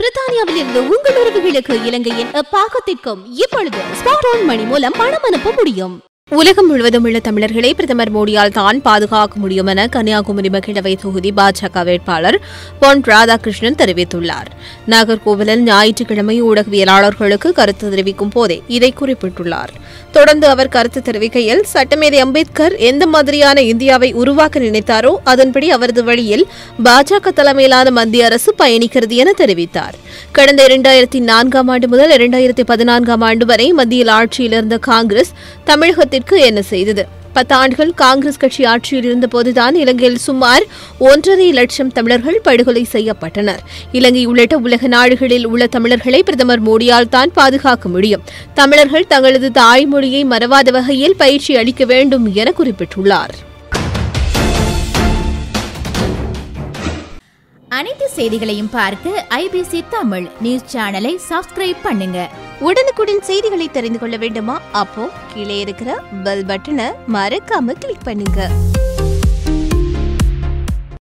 பிரித்தானியாவில் இருந்து உங்கள் உறவுகளுக்கு இலங்கையின் பாகத்திற்கும் இப்பொழுது ஸ்மார்ட் போன் மணி மூலம் பணம் அனுப்ப முடியும். உலகம் முழுவதும் உள்ள தமிழர்களை பிரதமர் மோடியால் தான் பாதுகாக்க முடியும் என கன்னியாகுமரி மக்களவை தொகுதி பாஜக வேட்பாளர் பொன் ராதாகிருஷ்ணன் தெரிவித்துள்ளார். நாகர்கோவிலில் ஞாயிற்றுக்கிழமை ஊடகவியலாளர்களுக்கு கருத்து தெரிவிக்கும் போதே இதை குறிப்பிட்டுள்ளார். தொடர்ந்து அவர் கருத்து தெரிவிக்கையில், சட்டமேதை அம்பேத்கர் எந்த மாதிரியான இந்தியாவை உருவாக்க நினைத்தாரோ அதன்படி அவரது வழியில் பாஜக தலைமையிலான மத்திய அரசு பயணிக்கிறது என தெரிவித்தார். கடந்த 2004ஆம் ஆண்டு முதல் 2014ஆம் ஆண்டு வரை மத்தியில் ஆட்சியில் இருந்த காங்கிரஸ் தமிழகத்திற்கு என்ன செய்தது? 10 ஆண்டுகள் காங்கிரஸ் கட்சி ஆட்சியில் இருந்தபோதுதான் இலங்கையில் சுமார் 1.5 லட்சம் தமிழர்கள் படுகொலை செய்யப்பட்டனர். இலங்கை உள்ளிட்ட உலக நாடுகளில் உள்ள தமிழர்களை பிரதமர் மோடியால் தான் பாதுகாக்க முடியும். தமிழர்கள் தங்களது தாய்மொழியை மறவாத வகையில் பயிற்சி அளிக்க வேண்டும் என குறிப்பிட்டுள்ளார். அனைத்து செய்திகளையும் பார்க்க IBC தமிழ் நியூஸ் சேனலை சப்ஸ்கிரைப் பண்ணுங்க. உடனுக்குடன் செய்திகளை தெரிந்து கொள்ள வேண்டுமா? அப்போ கீழே இருக்கிற பெல் பட்டனை மறக்காம கிளிக் பண்ணுங்க.